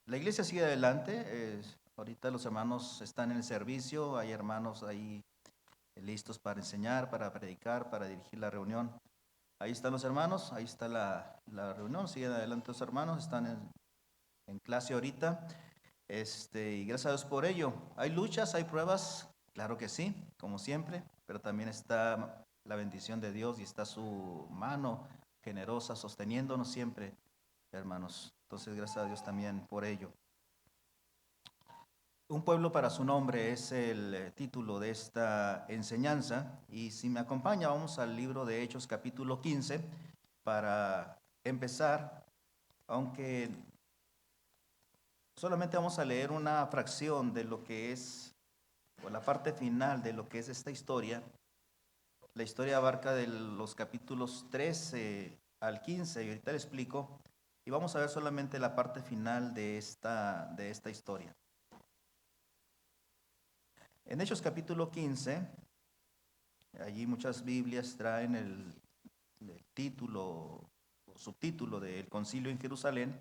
La iglesia sigue adelante. Ahorita los hermanos están en el servicio. Hay hermanos ahí listos para enseñar, para predicar, para dirigir la reunión. Ahí están los hermanos, ahí está la reunión. Siguen adelante los hermanos, están en clase ahorita. Y gracias a Dios por ello. ¿Hay luchas, hay pruebas? Claro que sí, como siempre, pero también está la bendición de Dios y está su mano generosa sosteniéndonos siempre, hermanos. Entonces, gracias a Dios también por ello. Un pueblo para su nombre es el título de esta enseñanza, y si me acompaña vamos al libro de Hechos capítulo 15 para empezar, aunque solamente vamos a leer una fracción de lo que es, o la parte final de lo que es esta historia. La historia abarca de los capítulos 13 al 15 y ahorita le explico, y vamos a ver solamente la parte final de esta historia. En Hechos capítulo 15, allí muchas Biblias traen el título o subtítulo del concilio en Jerusalén.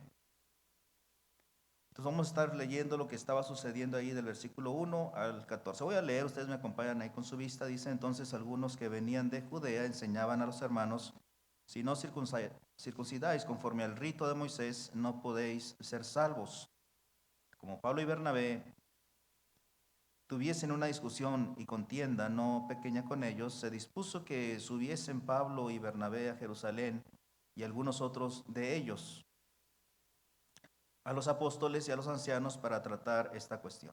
Entonces vamos a estar leyendo lo que estaba sucediendo ahí del versículo 1 al 14. Voy a leer, ustedes me acompañan ahí con su vista. Dice: entonces algunos que venían de Judea enseñaban a los hermanos: si no circuncidáis conforme al rito de Moisés, no podéis ser salvos. Como Pablo y Bernabé tuviesen una discusión y contienda no pequeña con ellos, se dispuso que subiesen Pablo y Bernabé a Jerusalén y algunos otros de ellos a los apóstoles y a los ancianos para tratar esta cuestión.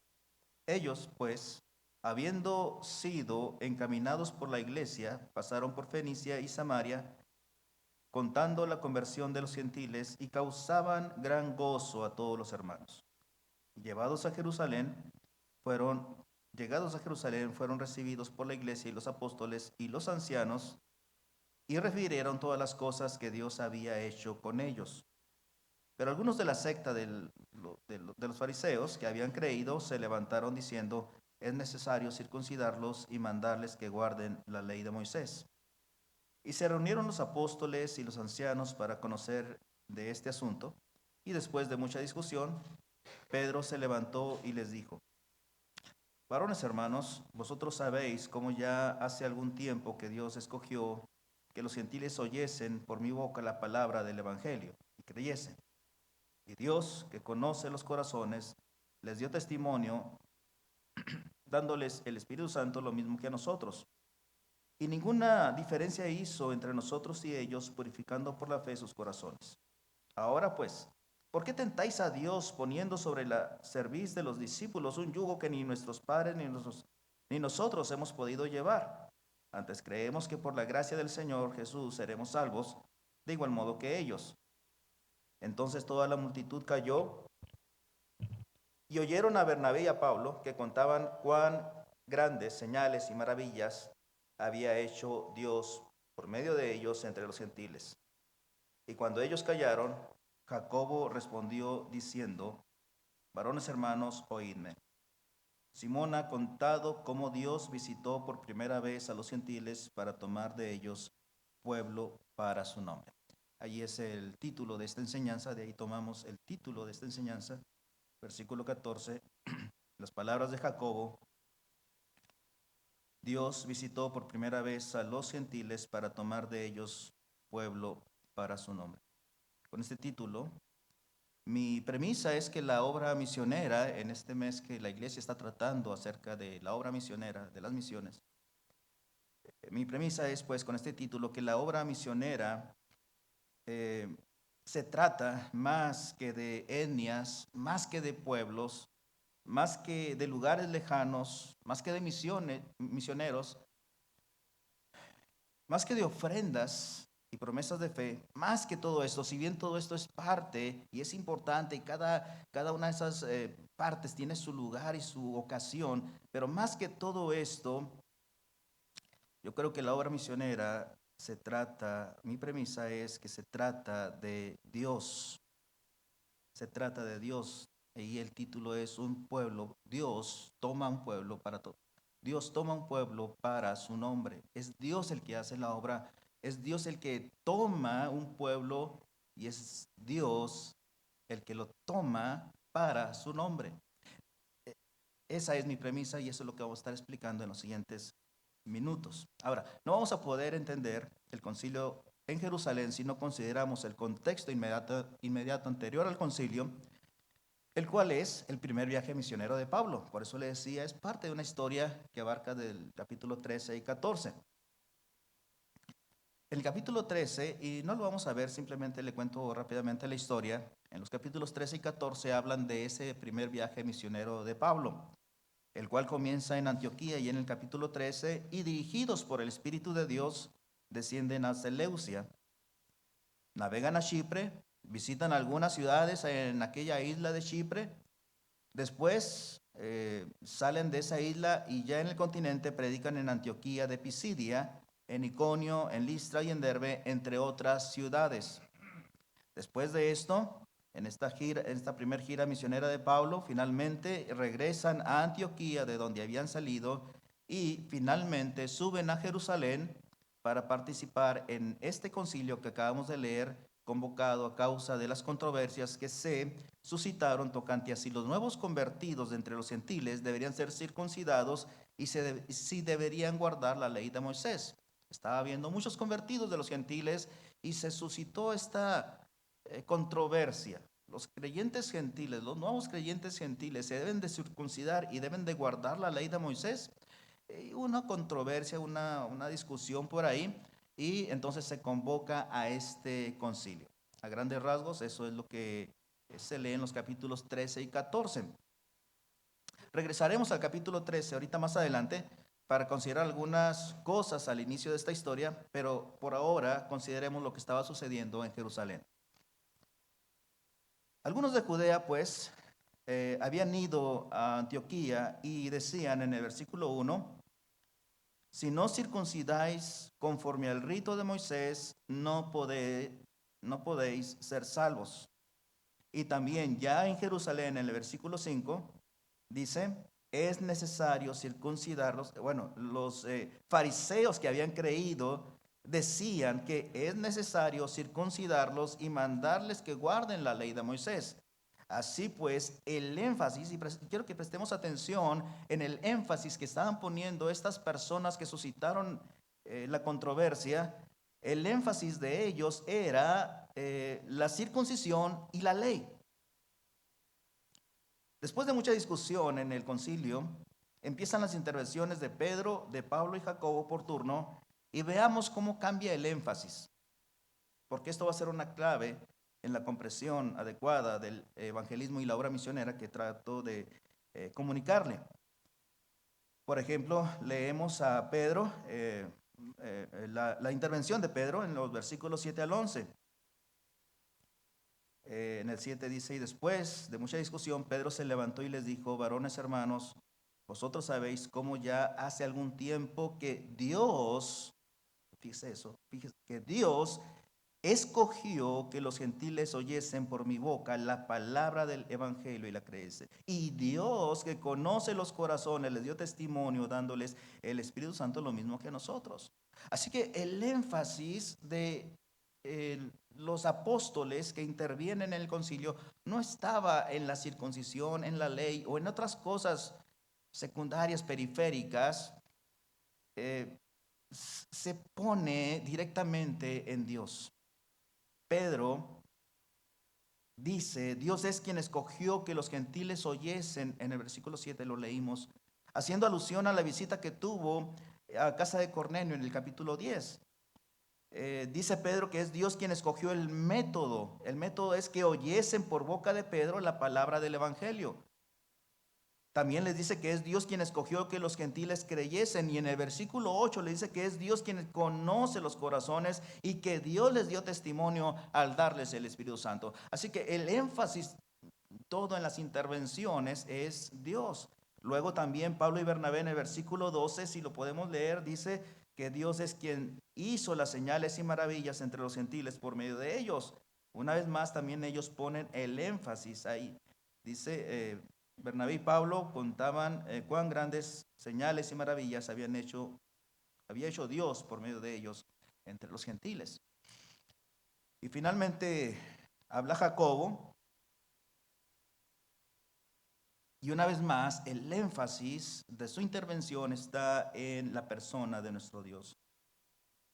Ellos, pues, habiendo sido encaminados por la iglesia, pasaron por Fenicia y Samaria, contando la conversión de los gentiles, y causaban gran gozo a todos los hermanos. Llevados a Jerusalén, fueron Llegados a Jerusalén, fueron recibidos por la iglesia y los apóstoles y los ancianos, y refirieron todas las cosas que Dios había hecho con ellos. Pero algunos de la secta de los fariseos que habían creído se levantaron diciendo: es necesario circuncidarlos y mandarles que guarden la ley de Moisés. Y se reunieron los apóstoles y los ancianos para conocer de este asunto, y después de mucha discusión, Pedro se levantó y les dijo: varones hermanos, vosotros sabéis cómo ya hace algún tiempo que Dios escogió que los gentiles oyesen por mi boca la palabra del Evangelio y creyesen. Y Dios, que conoce los corazones, les dio testimonio, dándoles el Espíritu Santo lo mismo que a nosotros. Y ninguna diferencia hizo entre nosotros y ellos, purificando por la fe sus corazones. Ahora pues, ¿por qué tentáis a Dios poniendo sobre la cerviz de los discípulos un yugo que ni nuestros padres ni nosotros hemos podido llevar? Antes creemos que por la gracia del Señor Jesús seremos salvos, de igual modo que ellos. Entonces toda la multitud cayó y oyeron a Bernabé y a Pablo, que contaban cuán grandes señales y maravillas había hecho Dios por medio de ellos entre los gentiles. Y cuando ellos callaron, Jacobo respondió diciendo: varones hermanos, oídme. Simón ha contado cómo Dios visitó por primera vez a los gentiles para tomar de ellos pueblo para su nombre. Ahí es el título de esta enseñanza, de ahí tomamos el título de esta enseñanza, versículo 14, las palabras de Jacobo: Dios visitó por primera vez a los gentiles para tomar de ellos pueblo para su nombre. Con este título, mi premisa es que la obra misionera, en este mes que la iglesia está tratando acerca de la obra misionera, de las misiones, mi premisa es, pues, con este título, que la obra misionera se trata más que de etnias, más que de pueblos, más que de lugares lejanos, más que de misioneros, más que de ofrendas y promesas de fe, más que todo esto. Si bien todo esto es parte y es importante, y cada una de esas partes tiene su lugar y su ocasión, pero más que todo esto, yo creo que la obra misionera se trata, mi premisa es que se trata de Dios, se trata de Dios. Y el título es un pueblo. Dios toma un pueblo para todo. Dios toma un pueblo para su nombre. Es Dios el que hace la obra. Es Dios el que toma un pueblo, y es Dios el que lo toma para su nombre. Esa es mi premisa y eso es lo que vamos a estar explicando en los siguientes minutos. Ahora, no vamos a poder entender el concilio en Jerusalén si no consideramos el contexto inmediato anterior al concilio, el cual es el primer viaje misionero de Pablo. Por eso le decía, es parte de una historia que abarca del capítulo 13 y 14. El capítulo 13, y no lo vamos a ver, simplemente le cuento rápidamente la historia. En los capítulos 13 y 14 hablan de ese primer viaje misionero de Pablo, el cual comienza en Antioquía y en el capítulo 13, y dirigidos por el Espíritu de Dios, descienden a Seleucia, navegan a Chipre, visitan algunas ciudades en aquella isla de Chipre, después salen de esa isla y ya en el continente predican en Antioquía de Pisidia, en Iconio, en Listra y en Derbe, entre otras ciudades. Después de esto, en esta primera gira misionera de Pablo, finalmente regresan a Antioquía, de donde habían salido, y finalmente suben a Jerusalén para participar en este concilio que acabamos de leer, convocado a causa de las controversias que se suscitaron tocante a si los nuevos convertidos de entre los gentiles deberían ser circuncidados y si deberían guardar la ley de Moisés. Estaba habiendo muchos convertidos de los gentiles y se suscitó esta controversia. Los creyentes gentiles, los nuevos creyentes gentiles, ¿se deben de circuncidar y deben de guardar la ley de Moisés? Una controversia, una discusión por ahí, y entonces se convoca a este concilio. A grandes rasgos, eso es lo que se lee en los capítulos 13 y 14. Regresaremos al capítulo 13 ahorita más adelante para considerar algunas cosas al inicio de esta historia, pero por ahora consideremos lo que estaba sucediendo en Jerusalén. Algunos de Judea, pues, habían ido a Antioquía y decían en el versículo 1, si no circuncidáis conforme al rito de Moisés, no podéis ser salvos. Y también ya en Jerusalén, en el versículo 5, dice, es necesario circuncidarlos. Bueno, los fariseos que habían creído decían que es necesario circuncidarlos y mandarles que guarden la ley de Moisés. Así pues, el énfasis, y quiero que prestemos atención en el énfasis que estaban poniendo estas personas que suscitaron la controversia, el énfasis de ellos era la circuncisión y la ley. Después de mucha discusión en el concilio, empiezan las intervenciones de Pedro, de Pablo y Jacobo por turno, y veamos cómo cambia el énfasis, porque esto va a ser una clave en la comprensión adecuada del evangelismo y la obra misionera que trato de comunicarle. Por ejemplo, leemos a Pedro, la intervención de Pedro en los versículos 7 al 11. En el 7 dice, y después de mucha discusión, Pedro se levantó y les dijo, varones hermanos, vosotros sabéis cómo ya hace algún tiempo que Dios, fíjese eso, fíjese, que Dios escogió que los gentiles oyesen por mi boca la palabra del evangelio y la creyesen. Y Dios, que conoce los corazones, les dio testimonio dándoles el Espíritu Santo lo mismo que nosotros. Así que el énfasis de los apóstoles que intervienen en el concilio no estaba en la circuncisión, en la ley o en otras cosas secundarias, periféricas, se pone directamente en Dios. Pedro dice, Dios es quien escogió que los gentiles oyesen, en el versículo 7 lo leímos, haciendo alusión a la visita que tuvo a casa de Cornelio en el capítulo 10. Dice Pedro que es Dios quien escogió el método. El método es que oyesen por boca de Pedro la palabra del evangelio. También les dice que es Dios quien escogió que los gentiles creyesen, y en el versículo 8 le dice que es Dios quien conoce los corazones y que Dios les dio testimonio al darles el Espíritu Santo. Así que el énfasis todo en las intervenciones es Dios. Luego también Pablo y Bernabé en el versículo 12, si lo podemos leer, dice que Dios es quien hizo las señales y maravillas entre los gentiles por medio de ellos. Una vez más también ellos ponen el énfasis ahí. Dice Bernabé y Pablo contaban cuán grandes señales y maravillas había hecho Dios por medio de ellos entre los gentiles. Y finalmente habla Jacobo Y una vez más, el énfasis de su intervención está en la persona de nuestro Dios.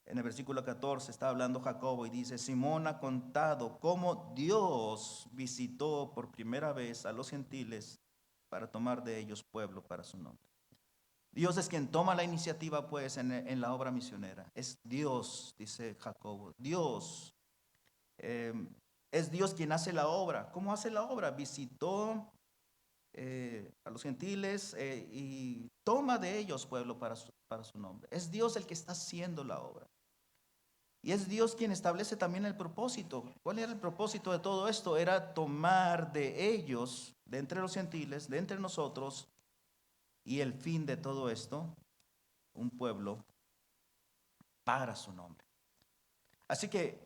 En el versículo 14 está hablando Jacobo y dice, Simón ha contado cómo Dios visitó por primera vez a los gentiles para tomar de ellos pueblo para su nombre. Dios es quien toma la iniciativa pues en la obra misionera. Es Dios, dice Jacobo. Dios, eh, es Dios quien hace la obra. ¿Cómo hace la obra? Visitó a los gentiles y toma de ellos pueblo para su nombre. Es Dios el que está haciendo la obra. Y es Dios quien establece también el propósito. ¿Cuál era el propósito de todo esto? Era tomar de ellos, de entre los gentiles, de entre nosotros, y el fin de todo esto, un pueblo para su nombre. Así que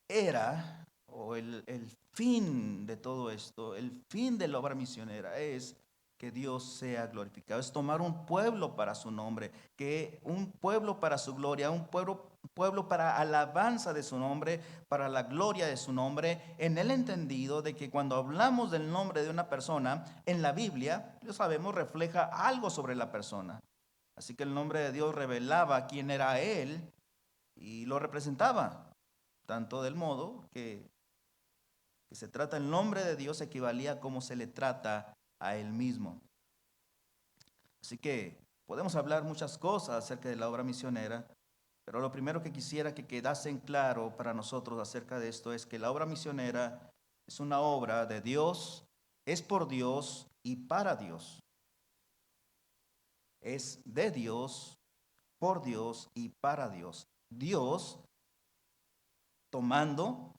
era, o el fin de todo esto, el fin de la obra misionera es que Dios sea glorificado, es tomar un pueblo para su nombre, que un pueblo para su gloria, un pueblo para alabanza de su nombre, para la gloria de su nombre, en el entendido de que cuando hablamos del nombre de una persona, en la Biblia, lo sabemos, refleja algo sobre la persona. Así que el nombre de Dios revelaba quién era Él y lo representaba, tanto del modo que se trata el nombre de Dios equivalía a cómo se le trata a Él mismo. Así que podemos hablar muchas cosas acerca de la obra misionera, pero lo primero que quisiera que quedase en claro para nosotros acerca de esto es que la obra misionera es una obra de Dios, es por Dios y para Dios. Es de Dios, por Dios y para Dios. Dios tomando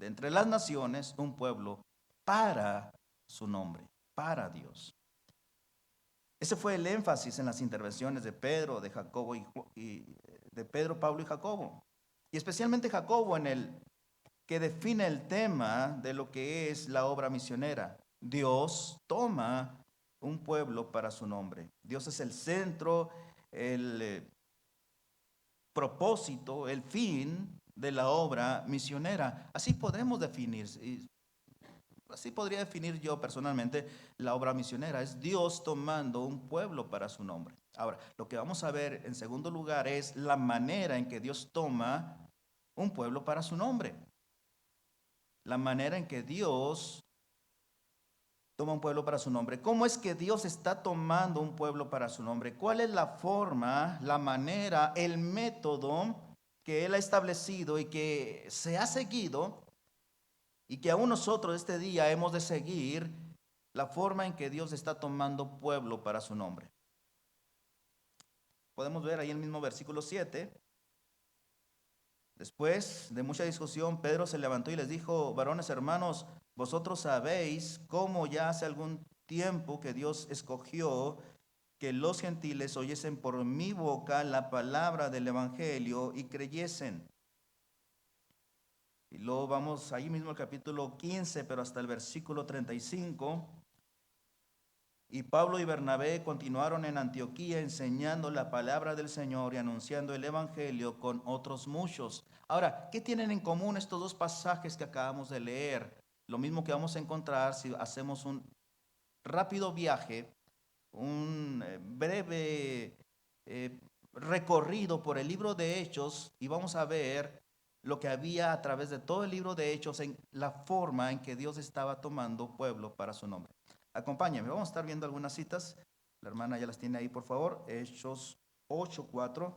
de entre las naciones un pueblo para su nombre, para Dios. Ese fue el énfasis en las intervenciones de Pedro, de Jacobo y de Pedro, Pablo y Jacobo. Y especialmente Jacobo en el que define el tema de lo que es la obra misionera. Dios toma un pueblo para su nombre. Dios es el centro, el propósito, el fin de la obra misionera. Así podemos definir, así podría definir yo personalmente la obra misionera. Es Dios tomando un pueblo para su nombre. Ahora, lo que vamos a ver en segundo lugar es la manera en que Dios toma un pueblo para su nombre. La manera en que Dios toma un pueblo para su nombre. ¿Cómo es que Dios está tomando un pueblo para su nombre? ¿Cuál es la forma, la manera, el método que Él ha establecido y que se ha seguido y que aún nosotros este día hemos de seguir la forma en que Dios está tomando pueblo para su nombre? Podemos ver ahí el mismo versículo 7. Después de mucha discusión, Pedro se levantó y les dijo, varones hermanos, vosotros sabéis cómo ya hace algún tiempo que Dios escogió que los gentiles oyesen por mi boca la palabra del Evangelio y creyesen. Y luego vamos ahí mismo al capítulo 15, pero hasta el versículo 35. Y Pablo y Bernabé continuaron en Antioquía enseñando la palabra del Señor y anunciando el Evangelio con otros muchos. Ahora, ¿qué tienen en común estos dos pasajes que acabamos de leer? Lo mismo que vamos a encontrar si hacemos un rápido viaje, un breve recorrido por el libro de Hechos y vamos a ver lo que había a través de todo el libro de Hechos en la forma en que Dios estaba tomando pueblo para su nombre. Acompáñame, vamos a estar viendo algunas citas. La hermana ya las tiene ahí, por favor. Hechos 8:4.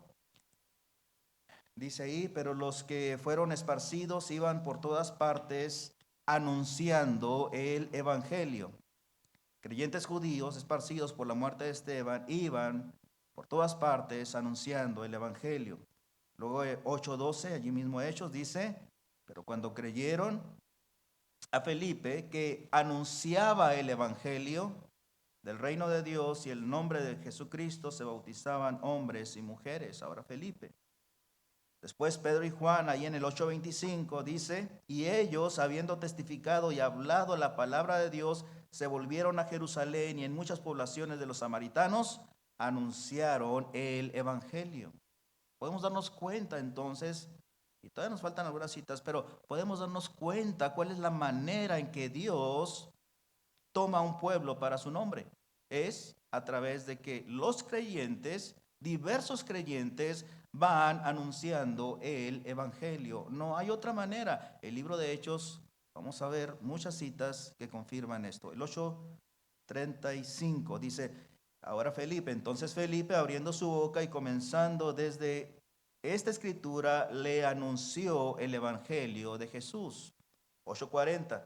Dice ahí, pero los que fueron esparcidos iban por todas partes anunciando el Evangelio. Creyentes judíos esparcidos por la muerte de Esteban iban por todas partes anunciando el Evangelio. Luego 8:12, allí mismo Hechos, dice, pero cuando creyeron a Felipe que anunciaba el Evangelio del reino de Dios y el nombre de Jesucristo, se bautizaban hombres y mujeres. Ahora Felipe. Después Pedro y Juan, ahí en el 8:25, dice, y ellos, habiendo testificado y hablado la palabra de Dios, se volvieron a Jerusalén y en muchas poblaciones de los samaritanos anunciaron el Evangelio. Podemos darnos cuenta entonces, y todavía nos faltan algunas citas, pero podemos darnos cuenta cuál es la manera en que Dios toma un pueblo para su nombre. Es a través de que los creyentes, diversos creyentes, van anunciando el evangelio. No hay otra manera. El libro de Hechos, vamos a ver muchas citas que confirman esto. El 8:35 dice, ahora Felipe, entonces Felipe abriendo su boca y comenzando desde esta escritura le anunció el evangelio de Jesús. 8:40.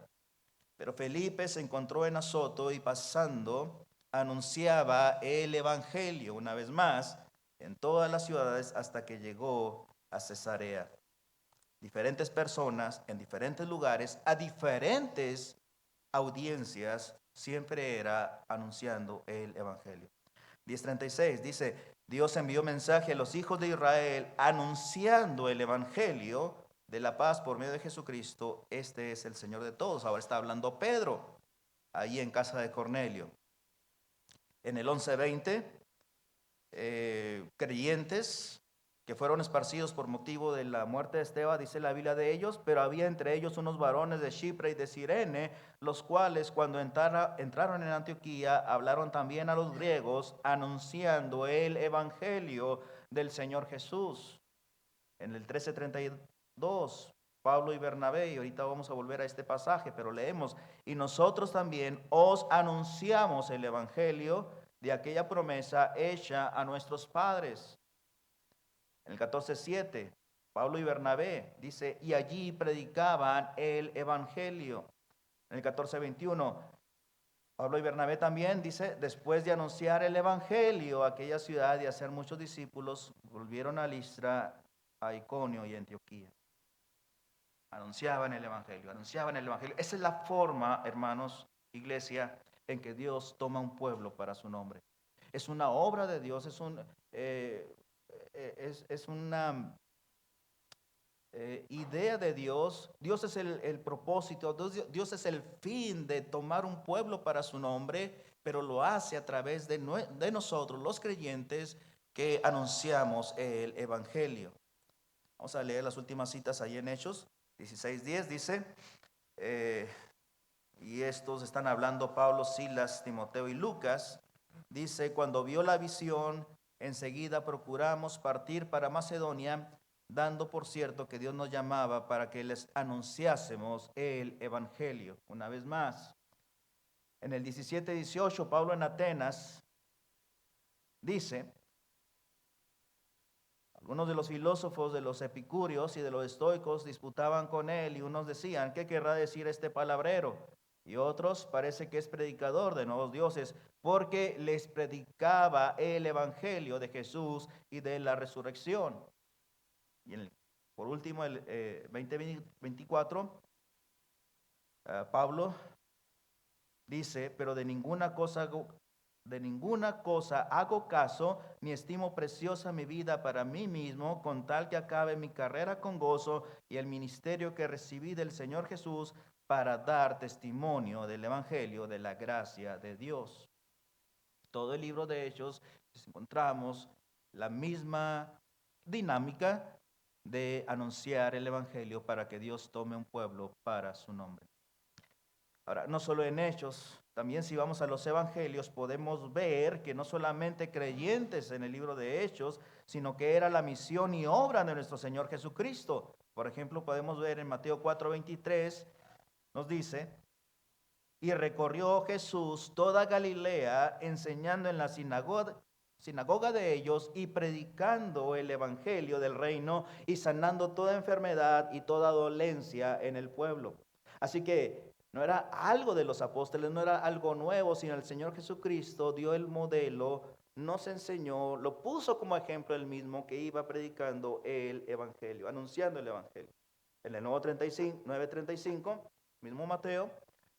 Pero Felipe se encontró en Azoto y pasando anunciaba el evangelio una vez más en todas las ciudades hasta que llegó a Cesarea. Diferentes personas en diferentes lugares, a diferentes audiencias, siempre era anunciando el evangelio. 10:36 dice, Dios envió mensaje a los hijos de Israel anunciando el evangelio de la paz por medio de Jesucristo. Este es el Señor de todos. Ahora está hablando Pedro, ahí en casa de Cornelio. En el 11:20, creyentes que fueron esparcidos por motivo de la muerte de Esteban, dice la Biblia de ellos, pero había entre ellos unos varones de Chipre y de Cirene, los cuales cuando entraron en Antioquía, hablaron también a los griegos, anunciando el evangelio del Señor Jesús. En el 13:32, Pablo y Bernabé, y ahorita vamos a volver a este pasaje, pero leemos, y nosotros también os anunciamos el evangelio de aquella promesa hecha a nuestros padres. En el 14:7, Pablo y Bernabé, dice, y allí predicaban el evangelio. En el 14:21, Pablo y Bernabé también, dice, después de anunciar el evangelio a aquella ciudad y hacer muchos discípulos, volvieron a Listra, a Iconio y a Antioquía. Anunciaban el evangelio, anunciaban el evangelio. Esa es la forma, hermanos, iglesia, en que Dios toma un pueblo para su nombre. Es una obra de Dios, es una idea de Dios. Dios es el propósito, Dios es el fin de tomar un pueblo para su nombre, pero lo hace a través de nosotros, los creyentes, que anunciamos el evangelio. Vamos a leer las últimas citas ahí en Hechos 16:10, dice, y estos están hablando Pablo, Silas, Timoteo y Lucas. Dice, cuando vio la visión, enseguida procuramos partir para Macedonia, dando por cierto que Dios nos llamaba para que les anunciásemos el evangelio. Una vez más, en el 17:18, Pablo en Atenas dice, algunos de los filósofos, de los epicúreos y de los estoicos disputaban con él, y unos decían, ¿qué querrá decir este palabrero? Y otros, parece que es predicador de nuevos dioses, porque les predicaba el evangelio de Jesús y de la resurrección. Y por último, el 20:24, Pablo dice, pero de ninguna cosa hago caso, ni estimo preciosa mi vida para mí mismo, con tal que acabe mi carrera con gozo y el ministerio que recibí del Señor Jesús para dar testimonio del evangelio de la gracia de Dios. Todo el libro de Hechos encontramos la misma dinámica de anunciar el evangelio para que Dios tome un pueblo para su nombre. Ahora, no solo en Hechos, también si vamos a los evangelios podemos ver que no solamente creyentes en el libro de Hechos, sino que era la misión y obra de nuestro Señor Jesucristo. Por ejemplo, podemos ver en Mateo 4:23, nos dice, y recorrió Jesús toda Galilea, enseñando en la sinagoga de ellos y predicando el evangelio del reino y sanando toda enfermedad y toda dolencia en el pueblo. Así que no era algo de los apóstoles, no era algo nuevo, sino el Señor Jesucristo dio el modelo, nos enseñó, lo puso como ejemplo él mismo, que iba predicando el evangelio, anunciando el evangelio. En el 9:35, mismo Mateo,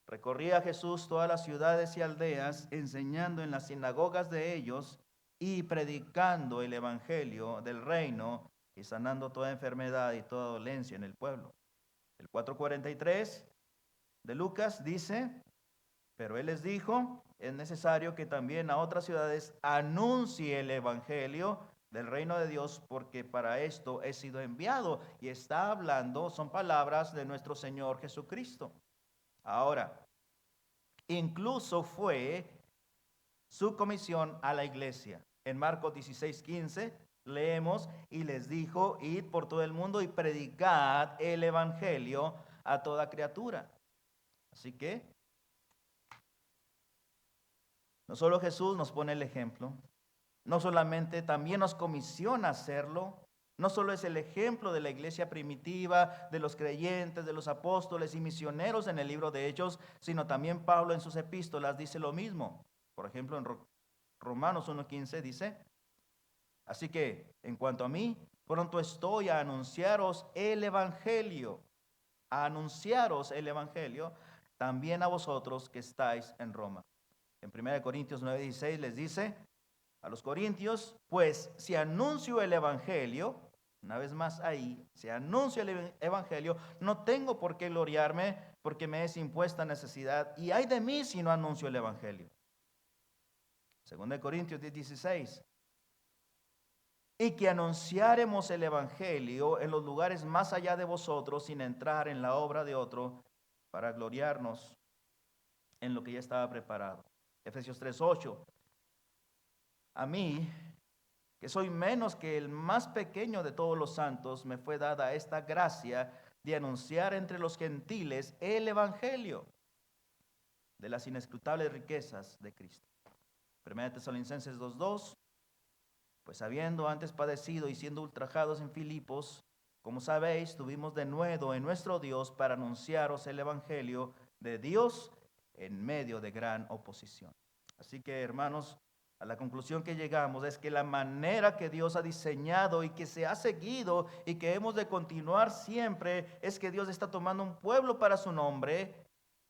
recorría Jesús todas las ciudades y aldeas, enseñando en las sinagogas de ellos y predicando el evangelio del reino y sanando toda enfermedad y toda dolencia en el pueblo. El 4:43 de Lucas dice, pero él les dijo, es necesario que también a otras ciudades anuncie el evangelio del reino de Dios, porque para esto he sido enviado. Y está hablando, son palabras de nuestro Señor Jesucristo. Ahora, incluso fue su comisión a la iglesia. En Marcos 16:15 leemos, y les dijo, id por todo el mundo y predicad el evangelio a toda criatura. Así que no solo Jesús nos pone el ejemplo, no solamente también nos comisiona a hacerlo, no solo es el ejemplo de la iglesia primitiva, de los creyentes, de los apóstoles y misioneros en el libro de Hechos, sino también Pablo en sus epístolas dice lo mismo. Por ejemplo, en Romanos 1:15 dice, así que en cuanto a mí, pronto estoy a anunciaros el evangelio, también a vosotros que estáis en Roma. En 1 Corintios 9:16 les dice a los corintios, pues si anuncio el evangelio, una vez más ahí, si anuncio el evangelio, no tengo por qué gloriarme porque me es impuesta necesidad, y ay de mí si no anuncio el evangelio. 2 Corintios 10:16, y que anunciáremos el evangelio en los lugares más allá de vosotros sin entrar en la obra de otro para gloriarnos en lo que ya estaba preparado. Efesios 3:8, a mí, que soy menos que el más pequeño de todos los santos, me fue dada esta gracia de anunciar entre los gentiles el evangelio de las inescrutables riquezas de Cristo. 1 Tesalonicenses 2:2, pues habiendo antes padecido y siendo ultrajados en Filipos, como sabéis, tuvimos de nuevo en nuestro Dios para anunciaros el evangelio de Dios en medio de gran oposición. Así que, hermanos, a la conclusión que llegamos es que la manera que Dios ha diseñado y que se ha seguido y que hemos de continuar siempre es que Dios está tomando un pueblo para su nombre.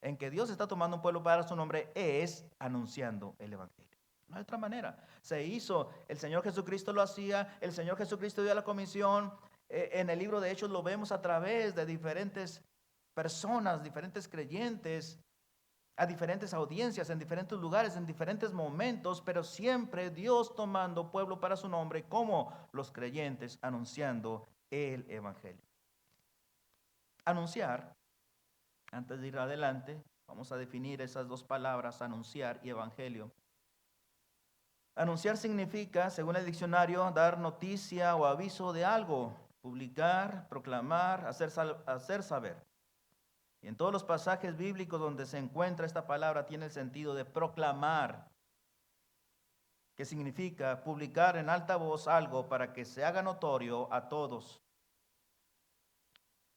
En que Dios está tomando un pueblo para su nombre es anunciando el evangelio. No hay otra manera. Se hizo, el Señor Jesucristo lo hacía, el Señor Jesucristo dio la comisión. En el libro de Hechos lo vemos a través de diferentes personas, diferentes creyentes, a diferentes audiencias, en diferentes lugares, en diferentes momentos, pero siempre Dios tomando pueblo para su nombre, como los creyentes anunciando el evangelio. Anunciar, antes de ir adelante, vamos a definir esas dos palabras, anunciar y evangelio. Anunciar significa, según el diccionario, dar noticia o aviso de algo, publicar, proclamar, hacer saber. Y en todos los pasajes bíblicos donde se encuentra esta palabra tiene el sentido de proclamar, que significa publicar en alta voz algo para que se haga notorio a todos.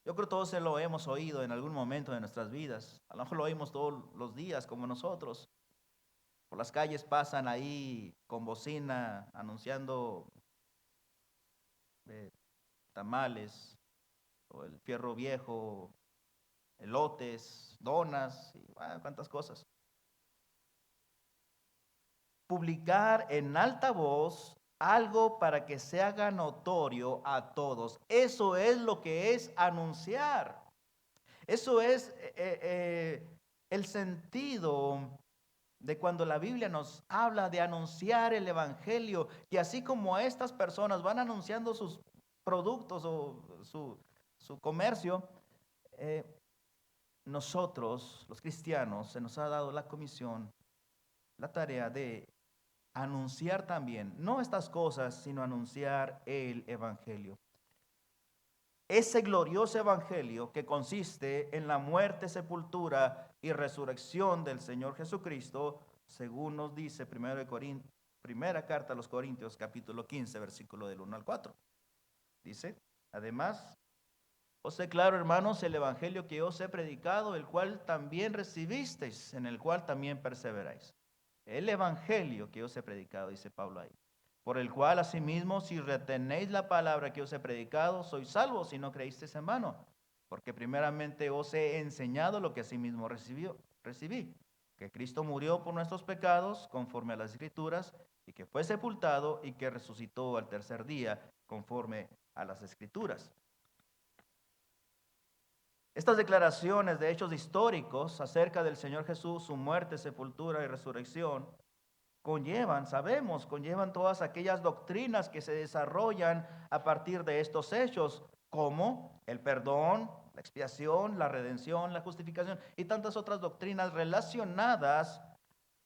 Yo creo que todos lo hemos oído en algún momento de nuestras vidas. A lo mejor lo oímos todos los días como nosotros. Por las calles pasan ahí con bocina anunciando tamales, o el fierro viejo, elotes, donas, y cuántas cosas. Publicar en alta voz algo para que se haga notorio a todos. Eso es lo que es anunciar. Eso es el sentido de cuando la Biblia nos habla de anunciar el evangelio, que así como estas personas van anunciando sus productos o su comercio, nosotros, los cristianos, se nos ha dado la comisión, la tarea de anunciar también, no estas cosas, sino anunciar el evangelio. Ese glorioso evangelio que consiste en la muerte, sepultura y resurrección del Señor Jesucristo, según nos dice primera carta a los Corintios, capítulo 15, versículo del 1 al 4. Dice, además, os declaro, hermanos, el evangelio que os he predicado, el cual también recibisteis, en el cual también perseveráis. El evangelio que os he predicado, dice Pablo ahí. Por el cual, asimismo, si retenéis la palabra que os he predicado, sois salvos si no creísteis en vano. Porque primeramente os he enseñado lo que asimismo recibí. Que Cristo murió por nuestros pecados, conforme a las Escrituras, y que fue sepultado y que resucitó al tercer día, conforme a las Escrituras. Estas declaraciones de hechos históricos acerca del Señor Jesús, su muerte, sepultura y resurrección, conllevan todas aquellas doctrinas que se desarrollan a partir de estos hechos, como el perdón, la expiación, la redención, la justificación y tantas otras doctrinas relacionadas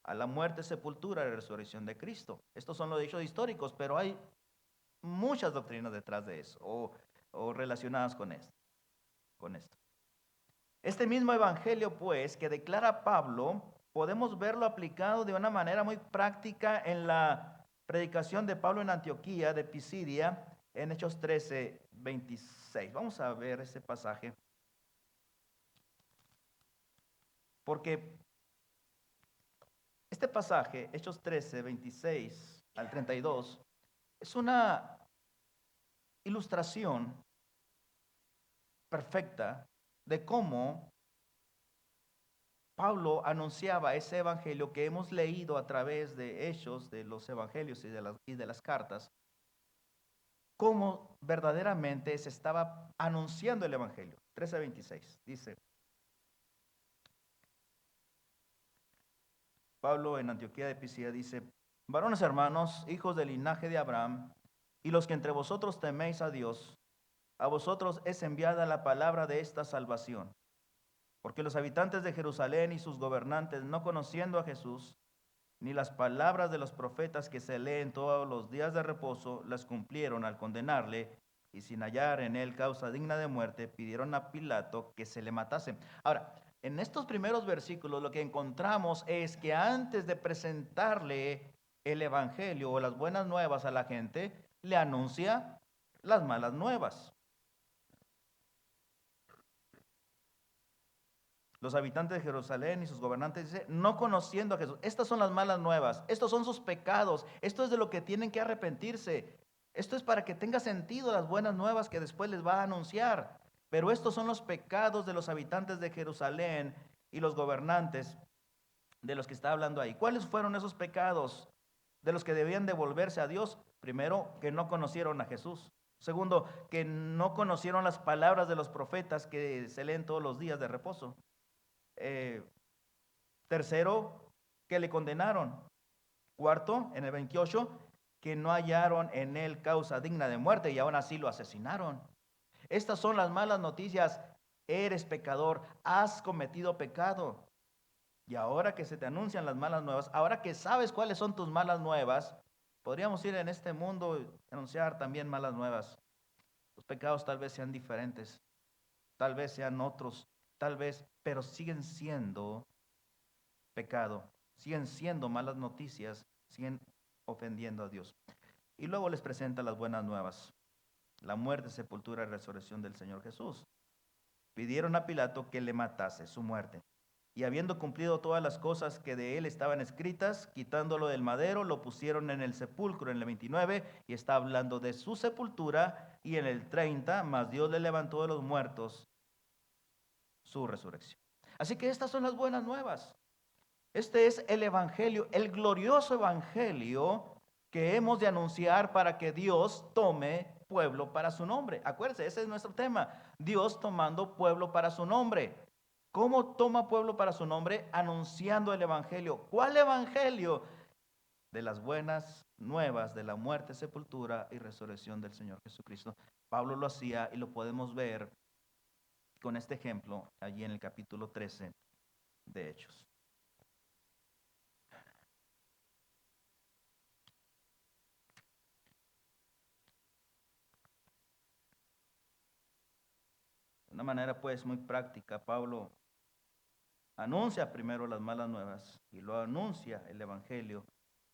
a la muerte, sepultura y resurrección de Cristo. Estos son los hechos históricos, pero hay muchas doctrinas detrás de eso o relacionadas con esto. Este mismo evangelio, pues, que declara Pablo, podemos verlo aplicado de una manera muy práctica en la predicación de Pablo en Antioquía de Pisidia, en Hechos 13, 26. Vamos a ver ese pasaje. Porque este pasaje, Hechos 13, 26 al 32, es una ilustración perfecta de cómo Pablo anunciaba ese evangelio que hemos leído a través de Hechos, de los evangelios y de las cartas, cómo verdaderamente se estaba anunciando el evangelio. 13:26 dice, Pablo en Antioquía de Pisidia dice, varones hermanos, hijos del linaje de Abraham, y los que entre vosotros teméis a Dios, a vosotros es enviada la palabra de esta salvación. Porque los habitantes de Jerusalén y sus gobernantes, no conociendo a Jesús, ni las palabras de los profetas que se leen todos los días de reposo, las cumplieron al condenarle, y sin hallar en él causa digna de muerte, pidieron a Pilato que se le matase. Ahora, en estos primeros versículos lo que encontramos es que antes de presentarle el evangelio o las buenas nuevas a la gente, le anuncia las malas nuevas. Los habitantes de Jerusalén y sus gobernantes dice, no conociendo a Jesús. Estas son las malas nuevas. Estos son sus pecados. Esto es de lo que tienen que arrepentirse. Esto es para que tenga sentido las buenas nuevas que después les va a anunciar. Pero estos son los pecados de los habitantes de Jerusalén y los gobernantes de los que está hablando ahí. ¿Cuáles fueron esos pecados de los que debían devolverse a Dios? Primero, que no conocieron a Jesús. Segundo, que no conocieron las palabras de los profetas que se leen todos los días de reposo. Tercero, que le condenaron. Cuarto, en el 28, que no hallaron en él causa digna de muerte y aún así lo asesinaron. Estas son las malas noticias. Eres pecador, has cometido pecado. Y ahora que se te anuncian las malas nuevas, ahora que sabes cuáles son tus malas nuevas, podríamos ir en este mundo y anunciar también malas nuevas. Los pecados tal vez sean diferentes, tal vez sean otros, tal vez, pero siguen siendo pecado, siguen siendo malas noticias, siguen ofendiendo a Dios. Y luego les presenta las buenas nuevas, la muerte, sepultura y resurrección del Señor Jesús. Pidieron a Pilato que le matase, su muerte. Y habiendo cumplido todas las cosas que de él estaban escritas, quitándolo del madero, lo pusieron en el sepulcro en el 29, y está hablando de su sepultura, y en el 30, más Dios le levantó de los muertos, su resurrección. Así que estas son las buenas nuevas. Este es el evangelio, el glorioso evangelio que hemos de anunciar para que Dios tome pueblo para su nombre. Acuérdense, ese es nuestro tema. Dios tomando pueblo para su nombre. ¿Cómo toma pueblo para su nombre? Anunciando el evangelio. ¿Cuál evangelio? De las buenas nuevas de la muerte, sepultura y resurrección del Señor Jesucristo. Pablo lo hacía y lo podemos ver con este ejemplo allí en el capítulo 13 de Hechos. De una manera pues muy práctica, Pablo anuncia primero las malas nuevas y lo anuncia el evangelio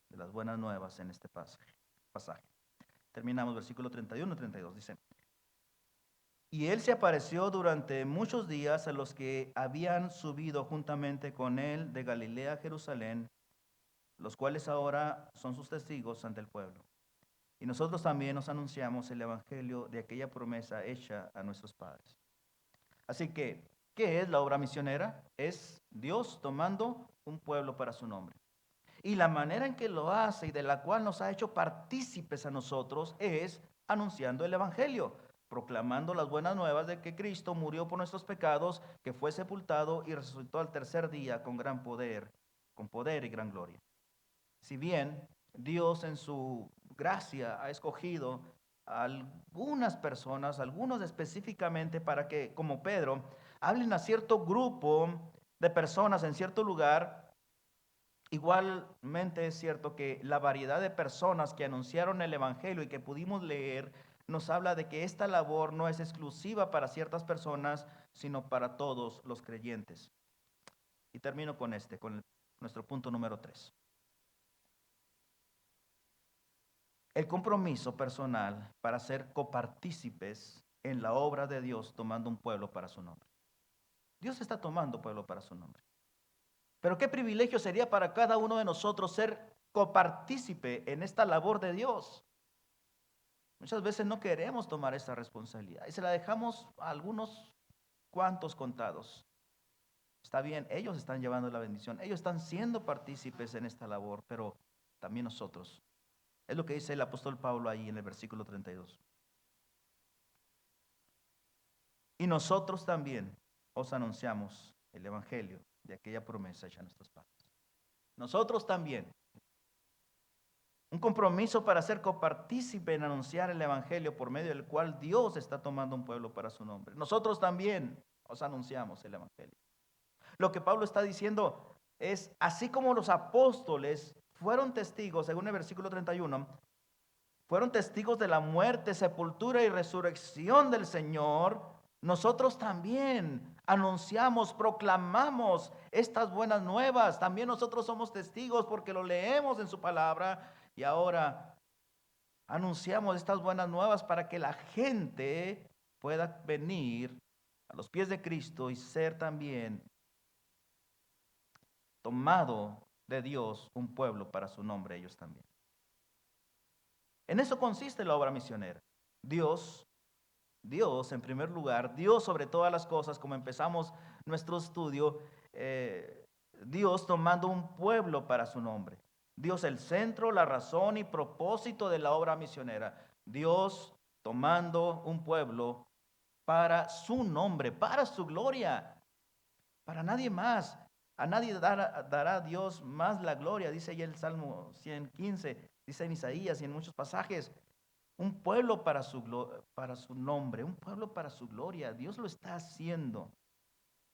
de las buenas nuevas en este pasaje. Terminamos versículo 31 y 32. Dice, y él se apareció durante muchos días a los que habían subido juntamente con él de Galilea a Jerusalén, los cuales ahora son sus testigos ante el pueblo. Y nosotros también nos anunciamos el evangelio de aquella promesa hecha a nuestros padres. Así que, ¿qué es la obra misionera? Es Dios tomando un pueblo para su nombre. Y la manera en que lo hace y de la cual nos ha hecho partícipes a nosotros es anunciando el evangelio, proclamando las buenas nuevas de que Cristo murió por nuestros pecados, que fue sepultado y resucitó al tercer día con gran poder, con poder y gran gloria. Si bien Dios en su gracia ha escogido a algunas personas, algunos específicamente, para que, como Pedro, hablen a cierto grupo de personas en cierto lugar. Igualmente es cierto que la variedad de personas que anunciaron el Evangelio y que pudimos leer nos habla de que esta labor no es exclusiva para ciertas personas, sino para todos los creyentes. Y termino con nuestro punto número 3. El compromiso personal para ser copartícipes en la obra de Dios tomando un pueblo para su nombre. Dios está tomando pueblo para su nombre. Pero qué privilegio sería para cada uno de nosotros ser copartícipe en esta labor de Dios. Muchas veces no queremos tomar esta responsabilidad y se la dejamos a algunos cuantos contados. Está bien, ellos están llevando la bendición, ellos están siendo partícipes en esta labor, pero también nosotros. Es lo que dice el apóstol Pablo ahí en el versículo 32. Y nosotros también os anunciamos el evangelio de aquella promesa hecha a nuestros padres. Nosotros también. Un compromiso para ser copartícipe en anunciar el evangelio por medio del cual Dios está tomando un pueblo para su nombre. Nosotros también os anunciamos el evangelio. Lo que Pablo está diciendo es, así como los apóstoles fueron testigos, según el versículo 31, fueron testigos de la muerte, sepultura y resurrección del Señor, nosotros también anunciamos, proclamamos estas buenas nuevas. También nosotros somos testigos porque lo leemos en su palabra y ahora anunciamos estas buenas nuevas para que la gente pueda venir a los pies de Cristo y ser también tomado de Dios un pueblo para su nombre, ellos también. En eso consiste la obra misionera. Dios en primer lugar, Dios sobre todas las cosas, como empezamos nuestro estudio, Dios tomando un pueblo para su nombre. Dios el centro, la razón y propósito de la obra misionera. Dios tomando un pueblo para su nombre, para su gloria, para nadie más. A nadie dará Dios más la gloria, dice ahí el Salmo 115, dice en Isaías y en muchos pasajes. Un pueblo para su nombre, un pueblo para su gloria. Dios lo está haciendo.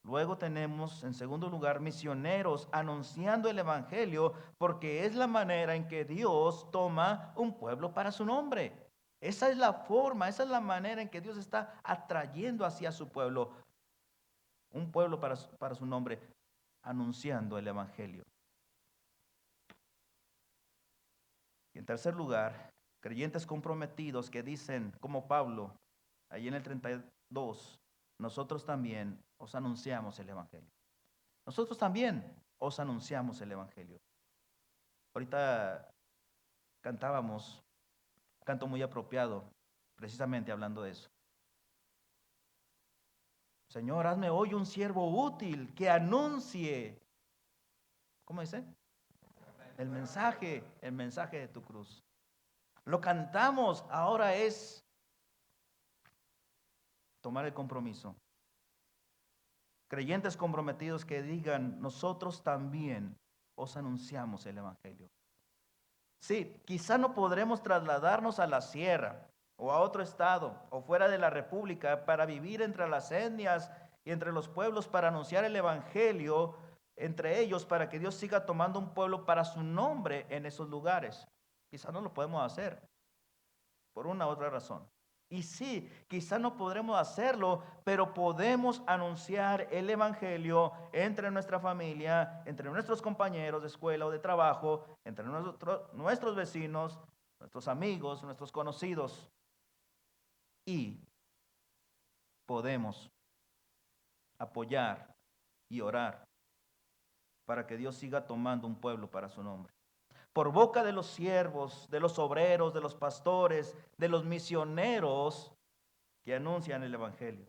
Luego tenemos, en segundo lugar, misioneros anunciando el evangelio, porque es la manera en que Dios toma un pueblo para su nombre. Esa es la forma, esa es la manera en que Dios está atrayendo hacia su pueblo, un pueblo para su nombre, anunciando el evangelio. Y en tercer lugar, creyentes comprometidos que dicen, como Pablo, ahí en el 32, nosotros también os anunciamos el evangelio. Nosotros también os anunciamos el evangelio. Ahorita cantábamos, canto muy apropiado, precisamente hablando de eso. Señor, hazme hoy un siervo útil que anuncie, ¿cómo dice? El mensaje de tu cruz. Lo cantamos, ahora es tomar el compromiso. Creyentes comprometidos que digan, nosotros también os anunciamos el evangelio. Sí, quizá no podremos trasladarnos a la sierra o a otro estado o fuera de la república para vivir entre las etnias y entre los pueblos para anunciar el evangelio entre ellos para que Dios siga tomando un pueblo para su nombre en esos lugares. Quizá no lo podemos hacer por una u otra razón. Y sí, quizá no podremos hacerlo, pero podemos anunciar el evangelio entre nuestra familia, entre nuestros compañeros de escuela o de trabajo, entre nuestros vecinos, nuestros amigos, nuestros conocidos. Y podemos apoyar y orar para que Dios siga tomando un pueblo para su nombre. Por boca de los siervos, de los obreros, de los pastores, de los misioneros que anuncian el evangelio.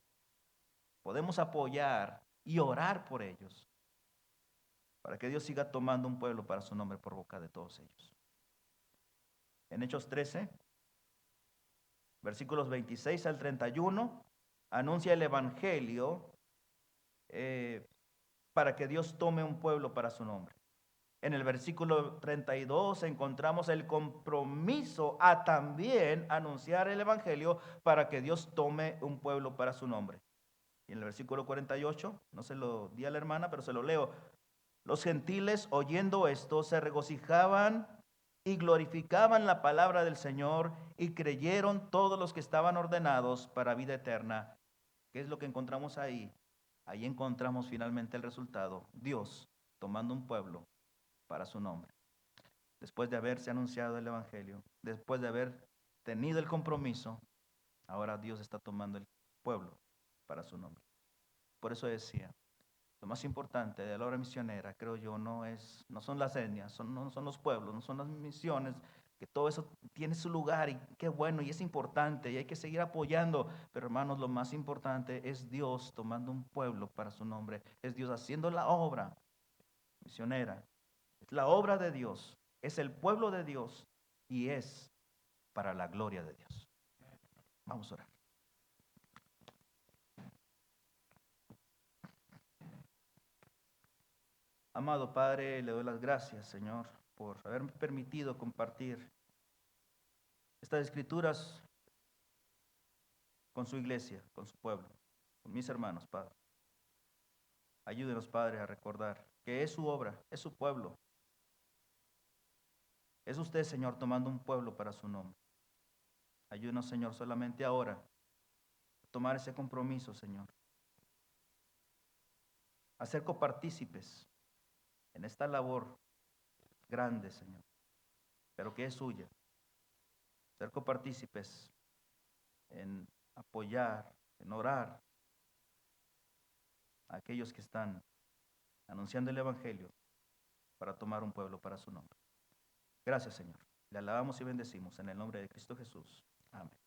Podemos apoyar y orar por ellos para que Dios siga tomando un pueblo para su nombre por boca de todos ellos. En Hechos 13, versículos 26 al 31, anuncia el evangelio para que Dios tome un pueblo para su nombre. En el versículo 32 encontramos el compromiso a también anunciar el evangelio para que Dios tome un pueblo para su nombre. Y en el versículo 48, no se lo di a la hermana, pero se lo leo. Los gentiles, oyendo esto, se regocijaban y glorificaban la palabra del Señor, y creyeron todos los que estaban ordenados para vida eterna. ¿Qué es lo que encontramos ahí? Ahí encontramos finalmente el resultado. Dios tomando un pueblo para su nombre. Después de haberse anunciado el evangelio, después de haber tenido el compromiso, ahora Dios está tomando el pueblo para su nombre. Por eso decía, lo más importante de la obra misionera, creo yo, no son las etnias, no son los pueblos, no son las misiones, que todo eso tiene su lugar y qué bueno y es importante y hay que seguir apoyando. Pero hermanos, lo más importante es Dios tomando un pueblo para su nombre, es Dios haciendo la obra misionera, es la obra de Dios, es el pueblo de Dios y es para la gloria de Dios. Vamos a orar. Amado Padre, le doy las gracias, Señor, por haberme permitido compartir estas escrituras con su iglesia, con su pueblo, con mis hermanos, Padre. Ayúdenos, Padre, a recordar que es su obra, es su pueblo. Es usted, Señor, tomando un pueblo para su nombre. Ayúdenos, Señor, solamente ahora a tomar ese compromiso, Señor. A ser copartícipes en esta labor grande, Señor, pero que es suya. Ser copartícipes en apoyar, en orar a aquellos que están anunciando el Evangelio para tomar un pueblo para su nombre. Gracias, Señor. Le alabamos y bendecimos en el nombre de Cristo Jesús. Amén.